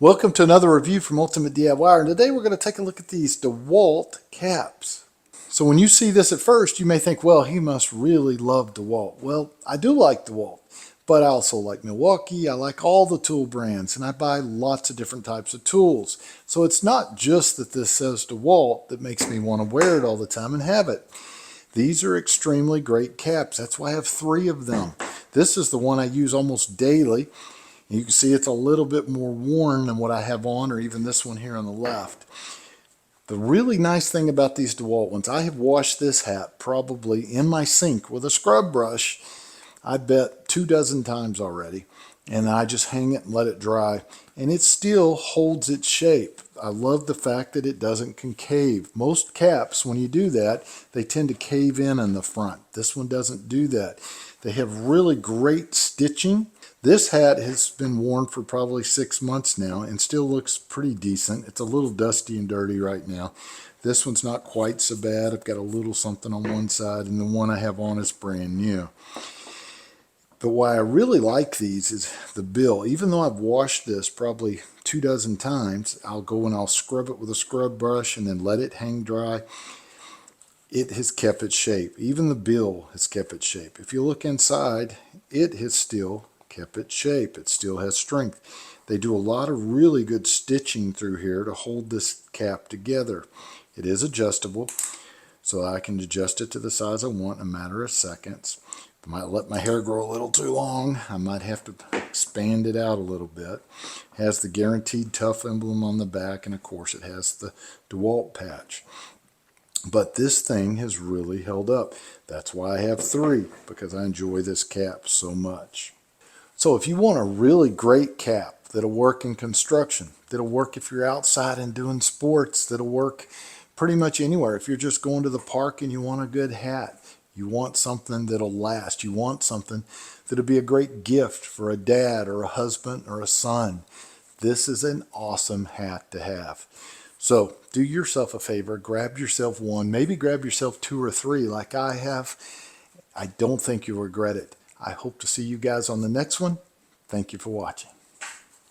Welcome to another review from Ultimate DIY, and today we're going to take a look at these DEWALT caps. So when you see this at first, you may think, well, he must really love DEWALT. Well, I do like DEWALT, but I also like Milwaukee. I like all the tool brands, and I buy lots of different types of tools. So it's not just that this says DEWALT that makes me want to wear it all the time and have it. These are extremely great caps. That's why I have 3 of them. This is the one I use almost daily. You can see it's a little bit more worn than what I have on, or even this one here on the left. The really nice thing about these DEWALT ones, I have washed this hat probably in my sink with a scrub brush, I bet 24 times already. And I just hang it and let it dry. And it still holds its shape. I love the fact that it doesn't concave. Most caps, when you do that, they tend to cave in the front. This one doesn't do that. They have really great stitching. This hat has been worn for probably 6 months now and still looks pretty decent. It's a little dusty and dirty right now. This one's not quite so bad. I've got a little something on one side, and the one I have on is brand new. But why I really like these is the bill. Even though I've washed this probably 24 times, I'll go and I'll scrub it with a scrub brush and then let it hang dry. It has kept its shape. Even the bill has kept its shape. If you look inside, it has still kept its shape. It still has strength. They do a lot of really good stitching through here to hold this cap together. It is adjustable, so I can adjust it to the size I want in a matter of seconds. If I might let my hair grow a little too long, I might have to expand it out a little bit. It has the guaranteed tough emblem on the back, and of course it has the DEWALT patch. But this thing has really held up. That's why I have 3, because I enjoy this cap so much. So if you want a really great cap that'll work in construction, that'll work if you're outside and doing sports, that'll work pretty much anywhere. If you're just going to the park and you want a good hat, you want something that'll last, you want something that'll be a great gift for a dad or a husband or a son, this is an awesome hat to have. So do yourself a favor, grab yourself one, maybe grab yourself 2 or 3 like I have. I don't think you'll regret it. I hope to see you guys on the next one. Thank you for watching.